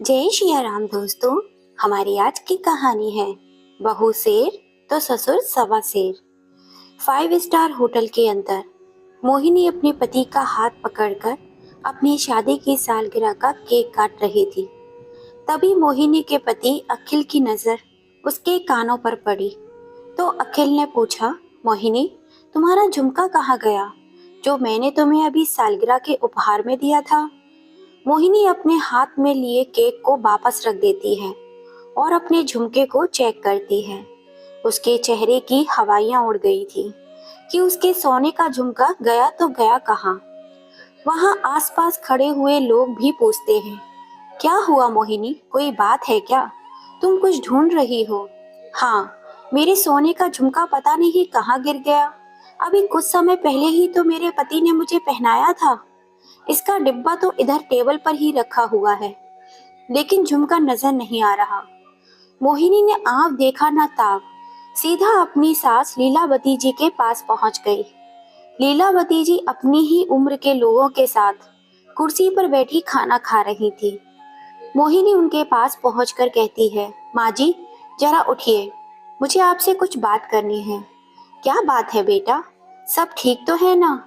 जय श्री राम दोस्तों। हमारी आज की कहानी है बहू शेर तो ससुर सवा शेर। 5 स्टार होटल के अंदर मोहिनी अपने पति का हाथ पकड़कर अपनी शादी की सालगिरह का केक काट रही थी। तभी मोहिनी के पति अखिल की नजर उसके कानों पर पड़ी तो अखिल ने पूछा, मोहिनी, तुम्हारा झुमका कहाँ गया जो मैंने तुम्हें अभी सालगिरह के उपहार में दिया था। मोहिनी अपने हाथ में लिए केक को वापस रख देती है और अपने झुमके को चेक करती है। उसके चेहरे की हवाइयां उड़ गई थी कि उसके सोने का झुमका गया तो गया कहाँ। वहां आसपास खड़े हुए लोग भी पूछते हैं, क्या हुआ मोहिनी, कोई बात है क्या? तुम कुछ ढूंढ रही हो? हाँ, मेरे सोने का झुमका पता नहीं कहाँ गिर गया। अभी कुछ समय पहले ही तो मेरे पति ने मुझे पहनाया था। इसका डिब्बा तो इधर टेबल पर ही रखा हुआ है, लेकिन झुमका नजर नहीं आ रहा। मोहिनी ने आँख देखा न ताक सीधा अपनी सास लीलावती जी के पास पहुंच गई। लीलावती जी अपनी ही उम्र के लोगों के साथ कुर्सी पर बैठी खाना खा रही थी। मोहिनी उनके पास पहुंचकर कहती है, माँ जी, जरा उठिए, मुझे आपसे कुछ बात करनी है। क्या बात है बेटा, सब ठीक तो है ना?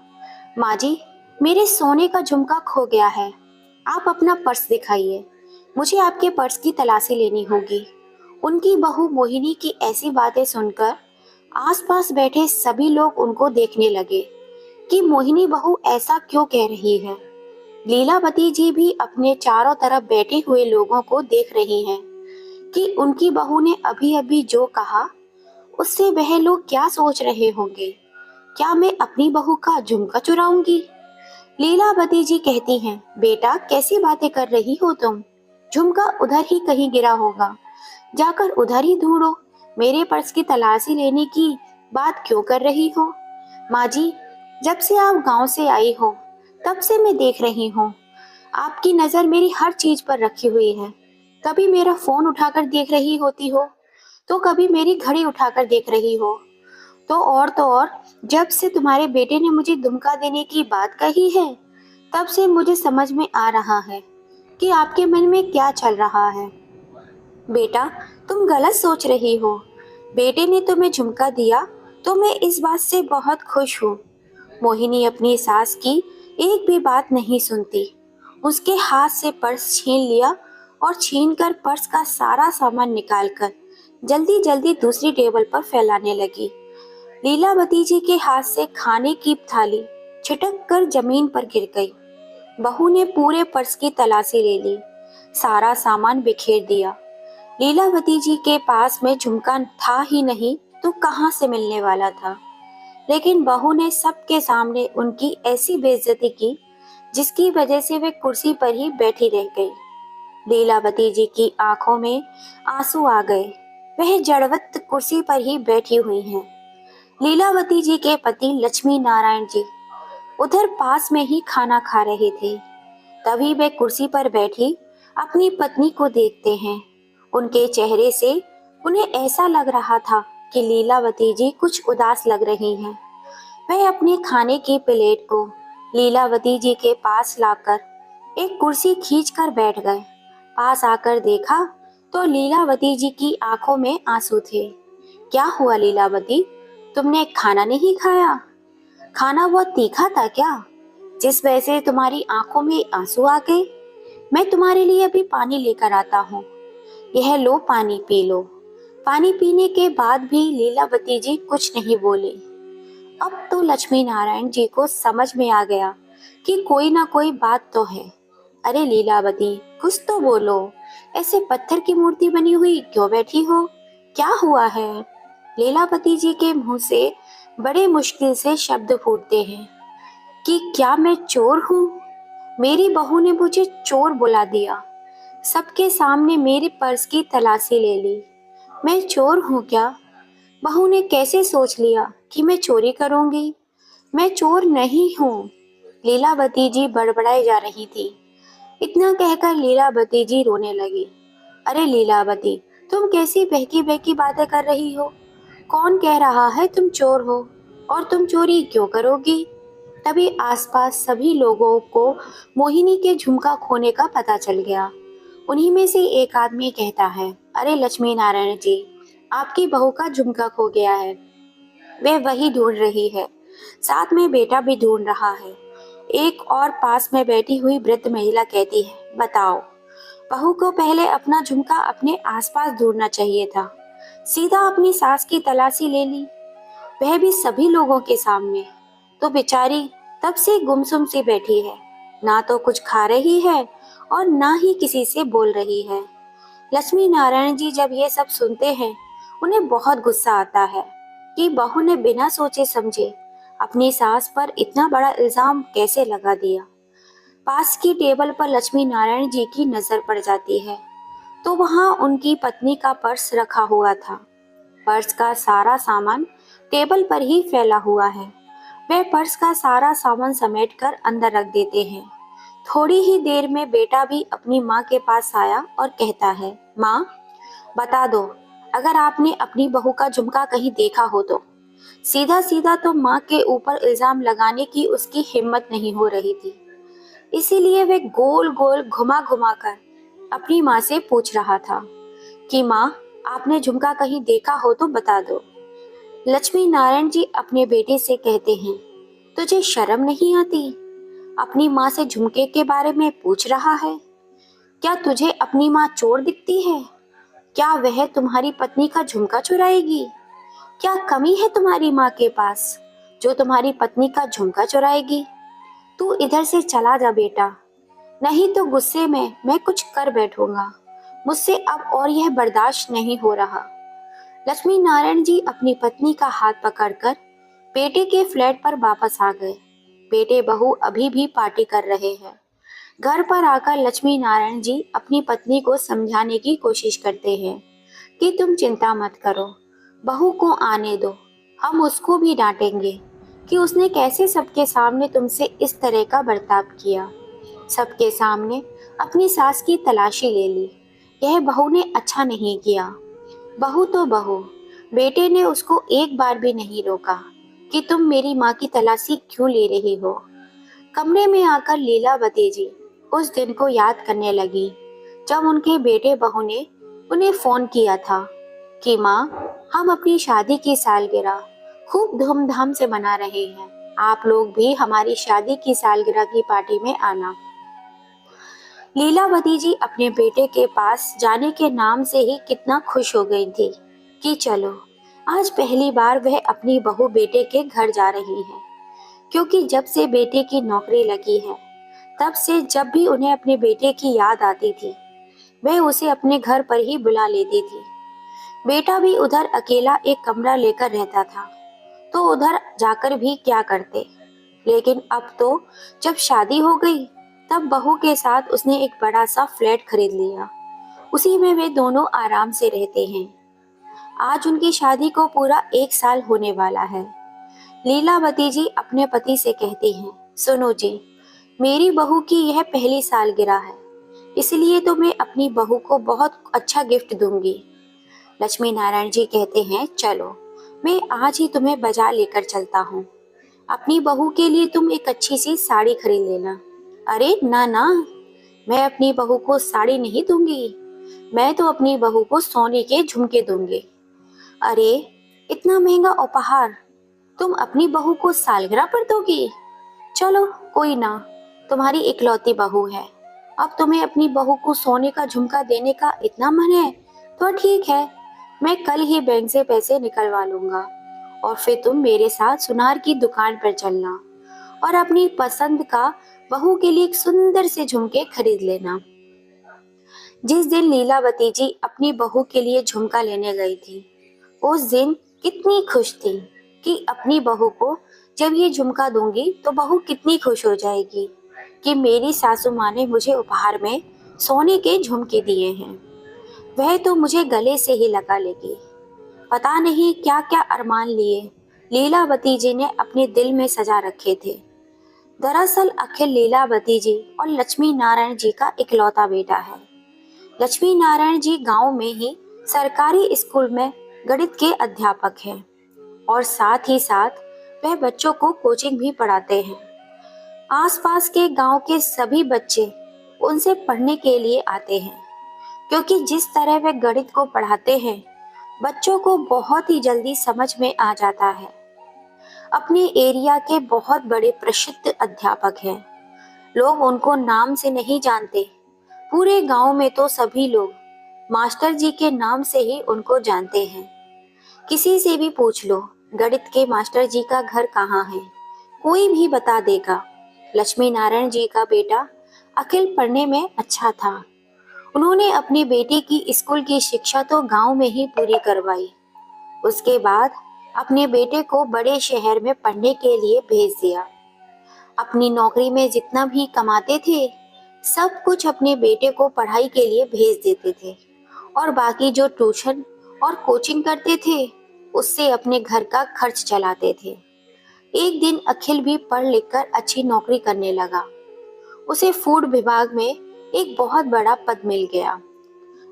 माँ जी, मेरे सोने का झुमका खो गया है। आप अपना पर्स दिखाइए, मुझे आपके पर्स की तलाशी लेनी होगी। उनकी बहू मोहिनी की ऐसी बातें सुनकर आसपास बैठे सभी लोग उनको देखने लगे कि मोहिनी बहू ऐसा क्यों कह रही है। लीलावती जी भी अपने चारों तरफ बैठे हुए लोगों को देख रही हैं कि उनकी बहू ने अभी अभी जो कहा उससे वह लोग क्या सोच रहे होंगे। क्या मैं अपनी बहू का झुमका चुराऊंगी? लीलावती जी कहती हैं, बेटा कैसी बातें कर रही हो तुम? झुमका उधर ही कहीं गिरा होगा, जाकर उधर ही ढूंढो। मेरे पर्स की तलाशी लेने की बात क्यों कर रही हो? माँ जी, जब से आप गांव से आई हो तब से मैं देख रही हूँ, आपकी नजर मेरी हर चीज पर रखी हुई है। कभी मेरा फोन उठाकर देख रही होती हो तो कभी मेरी घड़ी उठाकर देख रही हो, तो और जब से तुम्हारे बेटे ने मुझे धमका देने की बात कही है तब से मुझे समझ में आ रहा है कि आपके मन में क्या चल रहा है। बेटा, तुम गलत सोच रही हो। बेटे ने तुम्हें झुमका दिया तो मैं इस बात से बहुत खुश हूँ। मोहिनी अपनी सास की एक भी बात नहीं सुनती। उसके हाथ से पर्स छीन लिया और छीनकर पर्स का सारा सामान निकालकर जल्दी जल्दी दूसरी टेबल पर फैलाने लगी। लीलावती जी के हाथ से खाने की थाली छिटक कर जमीन पर गिर गई। बहू ने पूरे पर्स की तलाशी ले ली, सारा सामान बिखेर दिया। लीलावती जी के पास में झुमका था ही नहीं तो कहाँ से मिलने वाला था। लेकिन बहू ने सबके सामने उनकी ऐसी बेइज्जती की जिसकी वजह से वे कुर्सी पर ही बैठी रह गई। लीलावती जी की आंखों में आंसू आ गए। वह जड़वत कुर्सी पर ही बैठी हुई हैं। लीलावती जी के पति लक्ष्मी नारायण जी उधर पास में ही खाना खा रहे थे। तभी वे कुर्सी पर बैठी अपनी पत्नी को देखते हैं। उनके चेहरे से उन्हें ऐसा लग रहा था कि लीलावती जी कुछ उदास लग रही हैं। वह अपने खाने की प्लेट को लीलावती जी के पास लाकर एक कुर्सी खींचकर बैठ गए। पास आकर देखा तो लीलावती जी की आंखों में आंसू थे। क्या हुआ लीलावती, तुमने खाना नहीं खाया? खाना बहुत तीखा था क्या, जिस वजह से तुम्हारी आंखों में आंसू आ गए? मैं तुम्हारे लिए अभी पानी लेकर आता हूँ, यह लो पानी पी लो। पानी पीने के बाद भी लीलावती जी कुछ नहीं बोले। अब तो लक्ष्मी नारायण जी को समझ में आ गया कि कोई ना कोई बात तो है। अरे लीलावती, कुछ तो बोलो, ऐसे पत्थर की मूर्ति बनी हुई क्यों बैठी हो? क्या हुआ है? लीलावती जी के मुंह से बड़े मुश्किल से शब्द फूटते हैं कि क्या मैं चोर हूँ? मेरी बहू ने मुझे चोर बुला दिया, सबके सामने मेरे पर्स की तलाशी ले ली। मैं चोर हूँ क्या? बहू ने कैसे सोच लिया कि मैं चोरी करूंगी? मैं चोर नहीं हूँ। लीलावती जी बड़बड़ाई जा रही थी। इतना कहकर लीलावती जी रोने लगी। अरे लीलावती, तुम कैसी बहकी बहकी बातें कर रही हो? कौन कह रहा है तुम चोर हो, और तुम चोरी क्यों करोगी? तभी आसपास सभी लोगों को मोहिनी के झुमका खोने का पता चल गया। उन्हीं में से एक आदमी कहता है, अरे लक्ष्मी नारायण जी, आपकी बहू का झुमका खो गया है। वे वही ढूंढ रही है, साथ में बेटा भी ढूंढ रहा है। एक और पास में बैठी हुई वृद्ध महिला कहती है, बताओ, बहू को पहले अपना झुमका अपने आसपास ढूंढना चाहिए था, सीधा अपनी सास की तलाशी ले ली, वह भी सभी लोगों के सामने। तो बेचारी तब से गुमसुम सी बैठी है, ना तो कुछ खा रही है और ना ही किसी से बोल रही है। लक्ष्मी नारायण जी जब ये सब सुनते हैं, उन्हें बहुत गुस्सा आता है कि बहू ने बिना सोचे समझे अपनी सास पर इतना बड़ा इल्जाम कैसे लगा दिया। पास की टेबल पर लक्ष्मी नारायण जी की नजर पड़ जाती है, तो वहां उनकी पत्नी का पर्स रखा हुआ था। पर्स का सारा सामान टेबल पर ही फैला हुआ है। वे पर्स का सारा सामान समेटकर अंदर रख देते हैं। थोड़ी ही देर में बेटा भी अपनी माँ के पास आया और कहता है, माँ, बता दो, अगर आपने अपनी बहू का झुमका कहीं देखा हो तो। सीधा सीधा तो माँ के ऊपर इल्जाम लगाने की उसकी हिम्मत नहीं हो रही थी, इसीलिए वे गोल गोल घुमा घुमा कर अपनी माँ से पूछ रहा था कि माँ, आपने झुमका कहीं देखा हो तो बता दो। लक्ष्मी नारायण जी अपने बेटे से कहते हैं, तुझे शर्म नहीं आती? अपनी माँ से झुमके के बारे में पूछ रहा है? क्या तुझे अपनी माँ चोर दिखती है? क्या वह तुम्हारी पत्नी का झुमका चुराएगी? क्या कमी है तुम्हारी माँ के पास जो तुम्हारी पत्नी का झुमका चुराएगी? तू इधर से चला जा बेटा, नहीं तो गुस्से में मैं कुछ कर बैठूंगा। मुझसे अब और यह बर्दाश्त नहीं हो रहा। लक्ष्मी नारायण जी अपनी पत्नी का हाथ पकड़कर बेटे के फ्लैट पर वापस आ गए। बेटे बहू अभी भी पार्टी कर रहे हैं। घर पर आकर लक्ष्मी नारायण जी अपनी पत्नी को समझाने की कोशिश करते हैं कि तुम चिंता मत करो, बहू को आने दो, हम उसको भी डांटेंगे कि उसने कैसे सबके सामने तुमसे इस तरह का बर्ताव किया, सबके सामने अपनी सास की तलाशी ले ली। यह बहू ने अच्छा नहीं किया। बहू तो बहू, बेटे ने उसको एक बार भी नहीं रोका कि तुम मेरी माँ की तलाशी क्यों ले रही हो। कमरे में आकर लीलावती जी उस दिन को याद करने लगी जब उनके बेटे बहू ने उन्हें फोन किया था कि माँ, हम अपनी शादी की सालगिरह खूब धूमधाम से मना रहे हैं, आप लोग भी हमारी शादी की सालगिरह की पार्टी में आना। लीलावती जी अपने बेटे के पास जाने के नाम से ही कितना खुश हो गई थी कि चलो, आज पहली बार वह अपनी बहू बेटे के घर जा रही है। क्योंकि जब से बेटे की नौकरी लगी है, तब से जब भी उन्हें अपने बेटे की याद आती थी, वह उसे अपने घर पर ही बुला लेती थी। बेटा भी उधर अकेला एक कमरा लेकर रहता था, तो उधर जाकर भी क्या करते। लेकिन अब तो जब शादी हो गई, तब बहू के साथ उसने एक बड़ा सा फ्लैट खरीद लिया। उसी में वे दोनों आराम से रहते हैं। आज उनकी शादी को पूरा 1 साल होने वाला है। लीलावती जी अपने पति से कहती हैं, सुनो जी, मेरी बहू की यह पहली सालगिरह है, इसलिए तो मैं अपनी बहू को बहुत अच्छा गिफ्ट दूंगी। लक्ष्मी नारायण जी कहते हैं, चलो, मैं आज ही तुम्हें बाजार लेकर चलता हूँ। अपनी बहू के लिए तुम एक अच्छी सी साड़ी खरीद लेना। अरे ना ना, मैं अपनी बहू को साड़ी नहीं दूंगी, मैं तो अपनी बहू को सोने के झुमके दूंगी। अरे, इतना महंगा उपहार तुम अपनी बहू को सालगिरह पर दोगी? चलो कोई ना, तुम्हारी इकलौती बहू है, अब तुम्हें अपनी बहू को सोने का झुमका देने का इतना मन है तो ठीक है, मैं कल ही बैंक से पैसे निकलवा लूंगा और फिर तुम मेरे साथ सुनार की दुकान पर चलना और अपनी पसंद का बहू के लिए एक सुंदर से झुमके खरीद लेना। जिस दिन लीलावती जी अपनी बहू के लिए झुमका लेने गई थी, उस दिन कितनी खुश थी कि अपनी बहू को जब ये झुमका दूंगी तो बहू कितनी खुश हो जाएगी कि मेरी सासू माँ ने मुझे उपहार में सोने के झुमके दिए हैं, वह तो मुझे गले से ही लगा लेगी। पता नहीं क्या क्या अरमान लिए लीलावती जी ने अपने दिल में सजा रखे थे। दरअसल अखिल लीलावती जी और लक्ष्मी नारायण जी का इकलौता बेटा है। लक्ष्मी नारायण जी गांव में ही सरकारी स्कूल में गणित के अध्यापक हैं और साथ ही साथ वह बच्चों को कोचिंग भी पढ़ाते हैं। आसपास के गांव के सभी बच्चे उनसे पढ़ने के लिए आते हैं। क्योंकि जिस तरह वे गणित को पढ़ाते हैं बच्चों को बहुत ही जल्दी समझ में आ जाता है। अपने एरिया के बहुत बड़े प्रसिद्ध अध्यापक हैं। लोग उनको नाम से नहीं जानते। पूरे गांव में तो सभी लोग मास्टर जी के नाम से ही उनको जानते हैं। किसी से भी पूछ लो गणित के मास्टर जी का घर कहाँ है, कोई भी बता देगा। लक्ष्मी नारायण जी का बेटा अखिल पढ़ने में अच्छा था। उन्होंने अपनी बेटी की स्कूल की शिक्षा तो गांव में ही पूरी करवाई। उसके बाद अपने बेटे को बड़े शहर में पढ़ने के लिए भेज दिया। अपनी नौकरी में जितना भी कमाते थे सब कुछ अपने बेटे को पढ़ाई के लिए भेज देते थे और बाकी जो ट्यूशन और कोचिंग करते थे उससे अपने घर का खर्च चलाते थे। एक दिन अखिल भी पढ़ लिखकर अच्छी नौकरी करने लगा। उसे फूड विभाग में एक बहुत बड़ा पद मिल गया।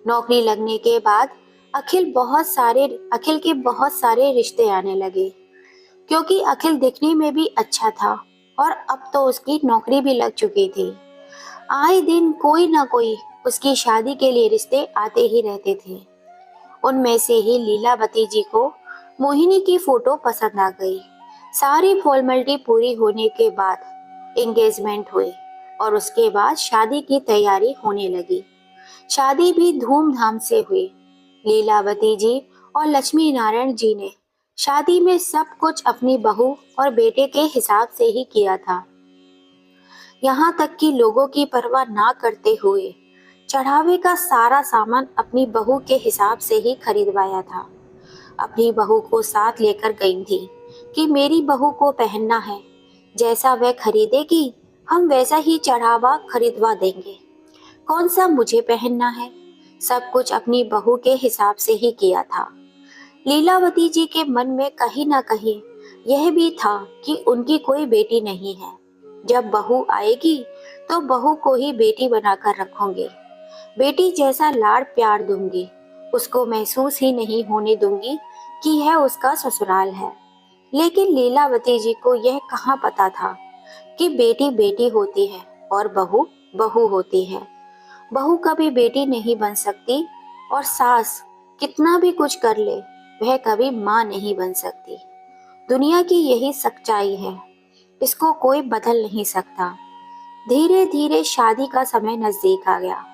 नौकरी लगने के बाद अखिल के बहुत सारे रिश्ते आने लगे, क्योंकि अखिल दिखने में भी अच्छा था और अब तो उसकी नौकरी भी लग चुकी थी। आए दिन कोई ना कोई उसकी शादी के लिए रिश्ते आते ही रहते थे। उनमें से ही लीलावती जी को मोहिनी की फोटो पसंद आ गई। सारी फॉर्मेलिटी पूरी होने के बाद एंगेजमेंट हुई और उसके बाद शादी की तैयारी होने लगी। शादी भी धूमधाम से हुई। लीलावती जी और लक्ष्मी नारायण जी ने शादी में सब कुछ अपनी बहू और बेटे के हिसाब से ही किया था। यहाँ तक कि लोगों की परवाह ना करते हुए चढ़ावे का सारा सामान अपनी बहू के हिसाब से ही खरीदवाया था। अपनी बहू को साथ लेकर गई थी कि मेरी बहू को पहनना है, जैसा वह खरीदेगी हम वैसा ही चढ़ावा खरीदवा देंगे। कौन सा मुझे पहनना है, सब कुछ अपनी बहू के हिसाब से ही किया था। लीलावती जी के मन में कहीं ना कहीं यह भी था कि उनकी कोई बेटी नहीं है। जब बहू आएगी तो बहू को ही बेटी बनाकर रखूंगी। बेटी जैसा लाड़ प्यार दूंगी, उसको महसूस ही नहीं होने दूंगी कि यह उसका ससुराल है। लेकिन लीलावती जी को यह कहाँ पता था कि बेटी बेटी होती है और बहू बहू होती है। बहू कभी बेटी नहीं बन सकती और सास कितना भी कुछ कर ले वह कभी माँ नहीं बन सकती। दुनिया की यही सच्चाई है, इसको कोई बदल नहीं सकता। धीरे धीरे शादी का समय नजदीक आ गया।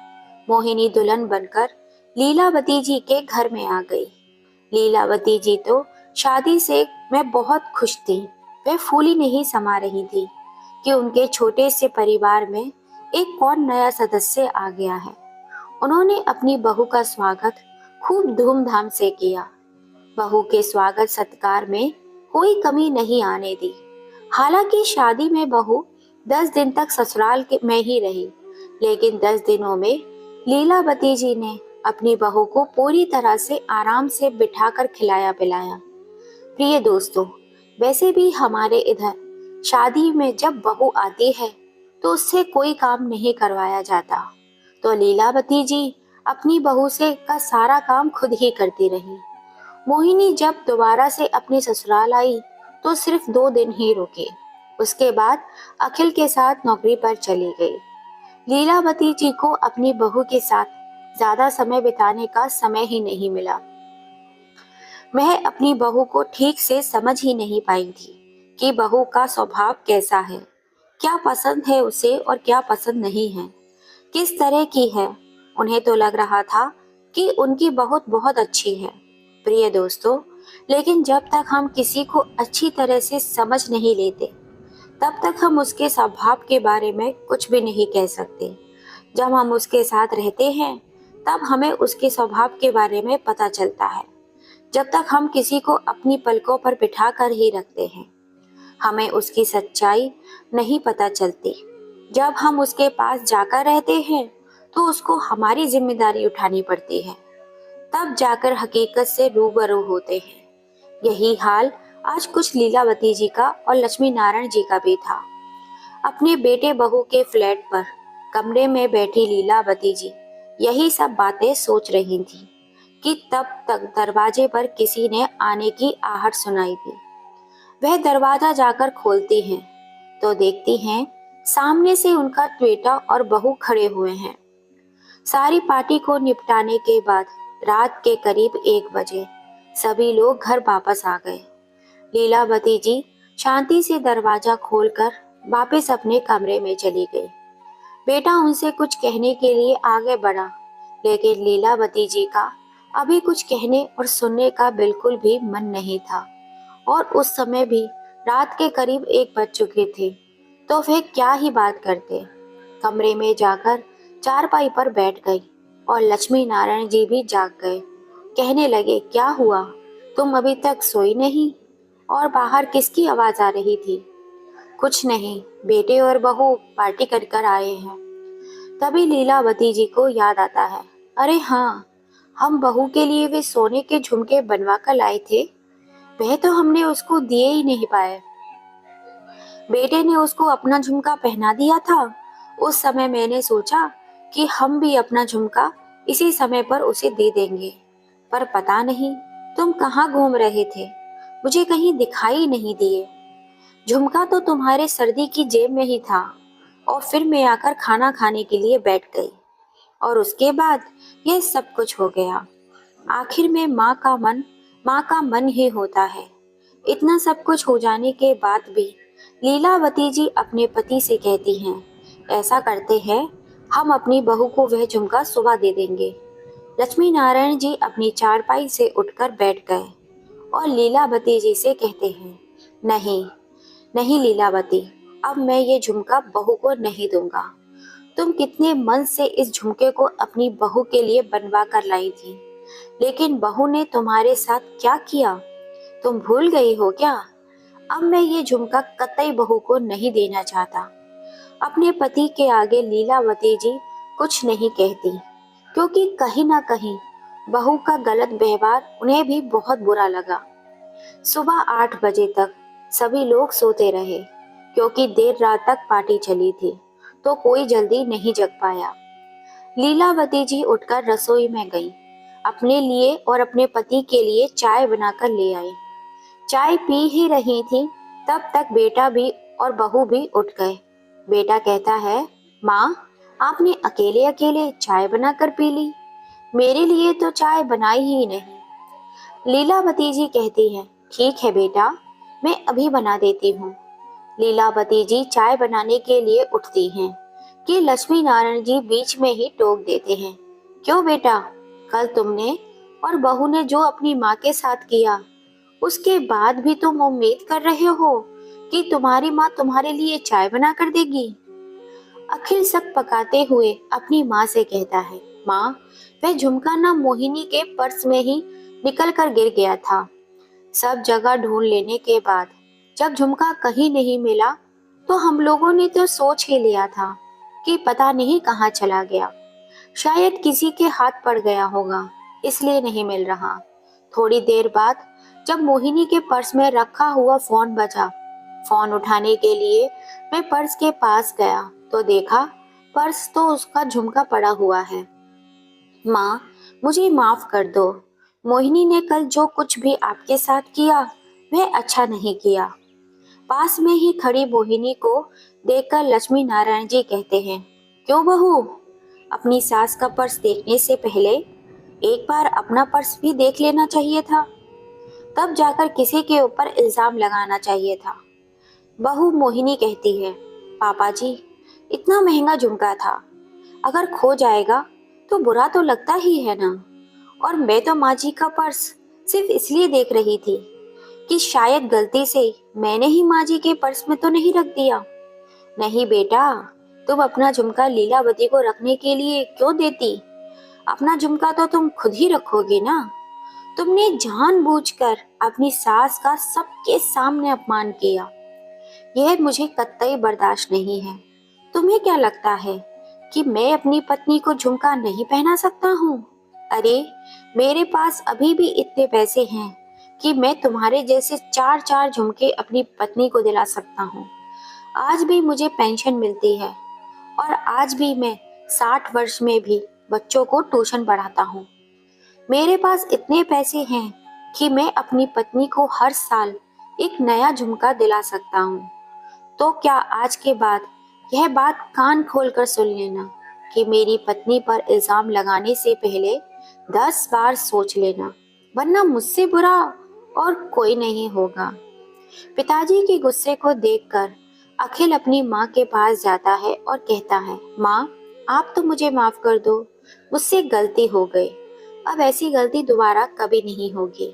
मोहिनी दुल्हन बनकर लीलावती जी के घर में आ गई। लीलावती जी तो शादी से मैं बहुत खुश थी। वह फूली नहीं समा रही थी कि उनके छोटे से परिवार में एक कौन नया सदस्य आ गया है। उन्होंने अपनी बहू का स्वागत खूब धूमधाम से किया। बहू के स्वागत सत्कार में कोई कमी नहीं आने दी। हालांकि शादी में बहू 10 दिन तक ससुराल में ही रही, लेकिन 10 दिनों में लीलावती जी ने अपनी बहू को पूरी तरह से आराम से बिठाकर खिलाया पिलाया। प्रिय दोस्तों, वैसे भी हमारे इधर शादी में जब बहू आती है तो उससे कोई काम नहीं करवाया जाता, तो लीलावती जी अपनी बहू से का सारा काम खुद ही करती रही। मोहिनी जब दोबारा से अपने ससुराल आई तो सिर्फ 2 दिन ही रुकी। उसके बाद अखिल के साथ नौकरी पर चली गई। लीलावती जी को अपनी बहू के साथ ज्यादा समय बिताने का समय ही नहीं मिला। वह अपनी बहू को ठीक से समझ ही नहीं पाई थी कि बहू का स्वभाव कैसा है, क्या पसंद है उसे और क्या पसंद नहीं है, किस तरह की है। उन्हें तो लग रहा था कि उनकी बहू बहुत अच्छी है। प्रिय दोस्तों, लेकिन जब तक हम किसी को अच्छी तरह से समझ नहीं लेते तब तक हम उसके स्वभाव के बारे में कुछ भी नहीं कह सकते। जब हम उसके साथ रहते हैं तब हमें उसके स्वभाव के बारे में पता चलता है। जब तक हम किसी को अपनी पलकों पर बिठा कर ही रखते हैं हमें उसकी सच्चाई नहीं पता चलती। जब हम उसके पास जाकर रहते हैं तो उसको हमारी जिम्मेदारी उठानी पड़ती है, तब जाकर हकीकत से रूबरू होते हैं। यही हाल आज कुछ लीलावती जी का और लक्ष्मी नारायण जी का भी था। अपने बेटे बहू के फ्लैट पर कमरे में बैठी लीलावती जी यही सब बातें सोच रही थी कि तब तक दरवाजे पर किसी ने आने की आहट सुनाई दी। वह दरवाजा जाकर खोलती हैं तो देखती हैं सामने से उनका बेटा और बहू खड़े हुए हैं। सारी पार्टी को निपटाने के बाद रात के करीब 1 बजे सभी लोग घर वापस आ गए। लीलावती जी शांति से दरवाजा खोलकर वापस अपने कमरे में चली गई। बेटा उनसे कुछ कहने के लिए आगे बढ़ा, लेकिन लीलावती जी का अभी कुछ कहने और सुनने का बिल्कुल भी मन नहीं था। और उस समय भी रात के करीब 1 बज चुके थे, तो वे क्या ही बात करते। कमरे में जाकर चारपाई पर बैठ गई और लक्ष्मी नारायण जी भी जाग गए। कहने लगे, क्या हुआ, तुम अभी तक सोई नहीं? और बाहर किसकी आवाज आ रही थी? कुछ नहीं, बेटे और बहू पार्टी कर कर आए हैं। तभी लीलावती जी को याद आता है, अरे हाँ, हम बहू के लिए वे सोने के झुमके बनवा कर लाए थे, वह तो हमने उसको दिए ही नहीं पाए। बेटे ने उसको अपना झुमका पहना दिया था। उस समय मैंने सोचा कि हम भी अपना झुमका इसी समय पर उसे दे देंगे, पर पता नहीं तुम कहाँ घूम रहे थे, मुझे कहीं दिखाई नहीं दिए। झुमका तो तुम्हारे सर्दी की जेब में ही था। और फिर मैं आकर खाना खाने के लिए बैठ गई और उसके बाद यह सब कुछ हो गया। आखिर में माँ का मन ही होता है। इतना सब कुछ हो जाने के बाद भी लीलावती जी अपने पति से कहती हैं, ऐसा करते हैं, हम अपनी बहू को वह झुमका सुबह दे देंगे। लक्ष्मी नारायण जी अपनी चारपाई से उठकर बैठ गए और लीलावती जी से कहते हैं, नहीं नहीं लीलावती, अब मैं ये झुमका बहू को नहीं दूंगा। तुम कितने मन से इस झुमके को अपनी बहू के लिए बनवा कर लाई थी, लेकिन बहू ने तुम्हारे साथ क्या किया, तुम भूल गई हो क्या? अब मैं ये झुमका कतई बहू को नहीं देना चाहता। अपने पति के आगे लीलावती जी कुछ नहीं कहती, क्योंकि कहीं ना कहीं बहू का गलत व्यवहार उन्हें भी बहुत बुरा लगा। सुबह 8 बजे तक सभी लोग सोते रहे, क्योंकि देर रात तक पार्टी चली थी, तो कोई जल्दी नहीं जग पाया। लीलावती जी उठकर रसोई में गईं, अपने लिए और अपने पति के लिए चाय बनाकर ले आई। चाय पी ही रही थी, तब तक बेटा भी और बहू भी उठ गए। बेटा कहता है, माँ, आपने अकेले अकेले चाय बनाकर पी ली, मेरे लिए तो चाय बनाई ही नहीं। लीलावती जी कहती हैं, ठीक है बेटा, मैं अभी बना देती हूँ। लीलावती जी चाय बनाने के लिए उठती हैं कि लक्ष्मी नारायण जी बीच में ही टोक देते हैं, क्यों बेटा, कल तुमने और बहू ने जो अपनी माँ के साथ किया, उसके बाद भी तुम उम्मीद कर रहे हो कि तुम्हारी माँ तुम्हारे लिए चाय बना कर देगी? अखिल शक पकाते हुए अपनी माँ से कहता है, माँ, वह झुमका ना मोहिनी के पर्स में ही निकल कर गिर गया था। सब जगह ढूंढ लेने के बाद जब झुमका कहीं नहीं मिला, तो हम लोगों ने तो सोच ही लिया था कि पता नहीं कहाँ चला गया। शायद किसी के हाथ पड़ गया होगा, इसलिए नहीं मिल रहा। थोड़ी देर बाद जब मोहिनी के पर्स में रखा हुआ फोन बजा, फोन उठाने के लिए मैं पर्स के पास गया तो देखा पर्स तो उसका झुमका पड़ा हुआ है। माँ, मुझे माफ कर दो, मोहिनी ने कल जो कुछ भी आपके साथ किया वह अच्छा नहीं किया। पास में ही खड़ी मोहिनी को देखकर लक्ष्मी नारायण जी कहते हैं, क्यों बहू, अपनी सास का पर्स देखने से पहले एक बार अपना पर्स भी देख लेना चाहिए था, तब जाकर किसी के ऊपर इल्जाम लगाना चाहिए था। बहू मोहिनी कहती है, पापा जी, इतना महंगा झुमका था, अगर खो जाएगा तो बुरा तो लगता ही है ना। और मैं तो माँ जी का पर्स सिर्फ इसलिए देख रही थी कि शायद गलती से मैंने ही माँ जी के पर्स में तो नहीं रख दिया। नहीं बेटा, तुम अपना झुमका लीलावती को रखने के लिए क्यों देती? अपना झुमका तो तुम खुद ही रखोगे ना। तुमने जानबूझकर अपनी सास का सबके सामने अपमान किया, यह मुझे कतई बर्दाश्त नहीं है। तुम्हें क्या लगता है कि मैं अपनी पत्नी को झुमका नहीं पहना सकता हूँ? अरे, मेरे पास अभी भी इतने पैसे हैं कि मैं तुम्हारे जैसे 4-4 झुमके अपनी पत्नी को दिला सकता हूँ। आज भी मुझे पेंशन मिलती है और आज भी मैं 60 वर्ष में भी बच्चों को ट्यूशन पढ़ाता हूँ। मेरे पास इतने पैसे हैं कि मैं अपनी पत्नी को हर साल एक नया झुमका दिला सकता हूँ। तो क्या आज के बाद यह बात कान खोलकर सुन लेना, कि मेरी पत्नी पर इल्जाम लगाने से पहले 10 बार सोच लेना, वरना मुझसे बुरा और कोई नहीं होगा। पिताजी के गुस्से को देखकर अखिल अपनी माँ के पास जाता है और कहता है, माँ, आप तो मुझे माफ कर दो, मुझसे गलती हो गई। अब ऐसी गलती दोबारा कभी नहीं होगी।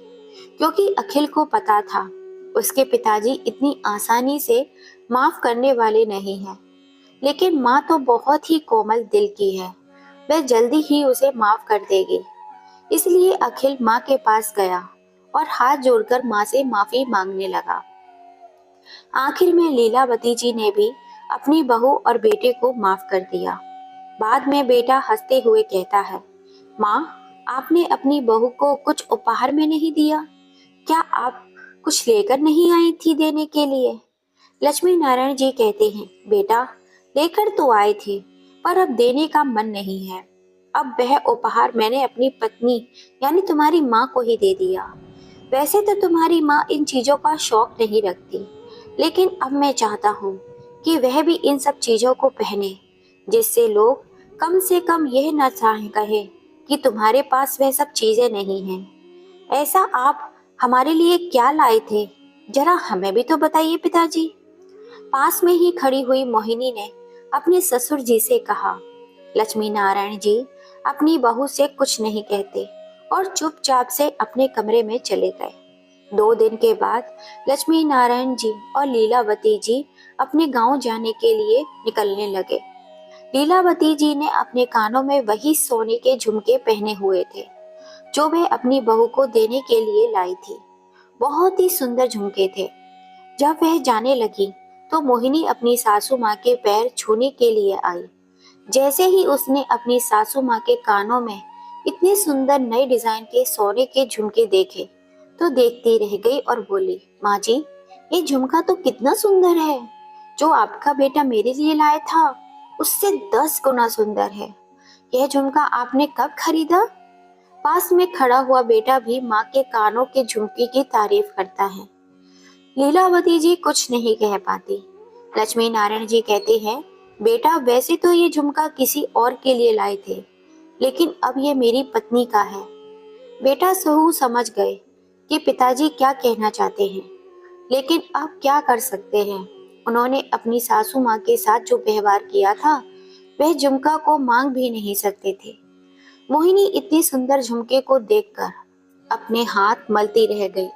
क्योंकि अखिल को पता था उसके पिताजी इतनी आसानी से माफ करने वाले नहीं हैं। लेकिन माँ तो बहुत ही कोमल दिल की है, वह जल्दी ही उसे माफ कर देगी। इसलिए अखिल माँ के पास गया और हाथ जोड़कर माँ से माफी मांगने लगा। आखिर में लीलावती जी ने भी अपनी बहू और बेटे को माफ कर दिया। बाद में बेटा हंसते हुए कहता है, माँ, आपने अपनी बहू को कुछ उपहार में नहीं दिया? क्या आप कुछ लेकर नहीं आई थी देने के लिए? लक्ष्मी नारायण जी कहते हैं, बेटा, लेकर तो आए थे, पर अब देने का मन नहीं है। अब वह उपहार मैंने अपनी पत्नी यानी तुम्हारी माँ को ही दे दिया। वैसे तो तुम्हारी माँ इन चीजों का शौक नहीं रखती, लेकिन अब मैं चाहता हूँ कि वह भी इन सब चीजों को पहने, जिससे लोग कम से कम यह न कहे कि तुम्हारे पास वह सब चीजें नहीं हैं। ऐसा आप हमारे लिए क्या लाए थे, जरा हमें भी तो बताइए पिताजी। पास में ही खड़ी हुई मोहिनी ने अपने ससुर जी से कहा। लक्ष्मी नारायण जी अपनी बहू से कुछ नहीं कहते और चुपचाप से अपने कमरे में चले गए। 2 दिन के बाद लक्ष्मी नारायण जी और लीलावती जी अपने गांव जाने के लिए निकलने लगे। लीलावती जी ने अपने कानों में वही सोने के झुमके पहने हुए थे जो वह अपनी बहू को देने के लिए लाई थी। बहुत ही सुंदर झुमके थे। जब वह जाने लगी तो मोहिनी अपनी सासू माँ के पैर छूने के लिए आई। जैसे ही उसने अपनी सासू माँ के कानों में इतने सुंदर नए डिजाइन के सोने के झुमके देखे तो देखती रह गई और बोली, माँ जी, ये झुमका तो कितना सुंदर है। जो आपका बेटा मेरे लिए लाया था उससे 10 गुना सुंदर है। यह झुमका आपने कब खरीदा? पास में खड़ा हुआ बेटा भी माँ के कानों के झुमके की तारीफ करता है। लीलावती जी कुछ नहीं कह पाती। लक्ष्मी नारायण जी कहते हैं, बेटा, वैसे तो ये झुमका किसी और के लिए लाए थे, लेकिन अब ये मेरी पत्नी का है। बेटा सहू समझ गए कि पिताजी क्या कहना चाहते हैं, लेकिन अब क्या कर सकते हैं। उन्होंने अपनी सासू माँ के साथ जो व्यवहार किया था वह झुमका को मांग भी नहीं सकते थे। मोहिनी इतनी सुंदर झुमके को देखकर अपने हाथ मलती रह गई।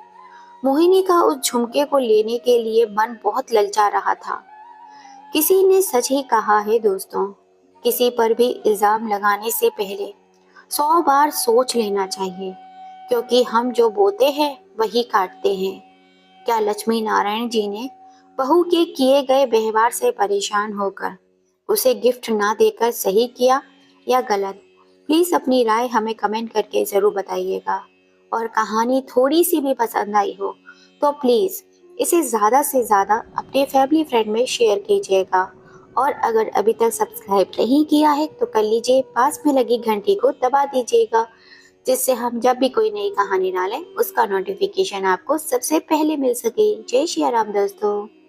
मोहिनी का उस झुमके को लेने के लिए मन बहुत ललचा रहा था। किसी ने सच ही कहा है दोस्तों, किसी पर भी इल्जाम लगाने से पहले 100 बार सोच लेना चाहिए, क्योंकि हम जो बोते हैं वही काटते हैं। क्या लक्ष्मी नारायण जी ने बहू के किए गए व्यवहार से परेशान होकर उसे गिफ्ट ना देकर सही किया या गलत? प्लीज अपनी राय हमें कमेंट करके जरूर बताइएगा। और कहानी थोड़ी सी भी पसंद आई हो तो प्लीज इसे ज्यादा से ज्यादा अपने फैमिली फ्रेंड में शेयर कीजिएगा। और अगर अभी तक सब्सक्राइब नहीं किया है तो कर लीजिए, पास में लगी घंटी को दबा दीजिएगा, जिससे हम जब भी कोई नई कहानी डालें उसका नोटिफिकेशन आपको सबसे पहले मिल सके। जय श्री राम दोस्तों।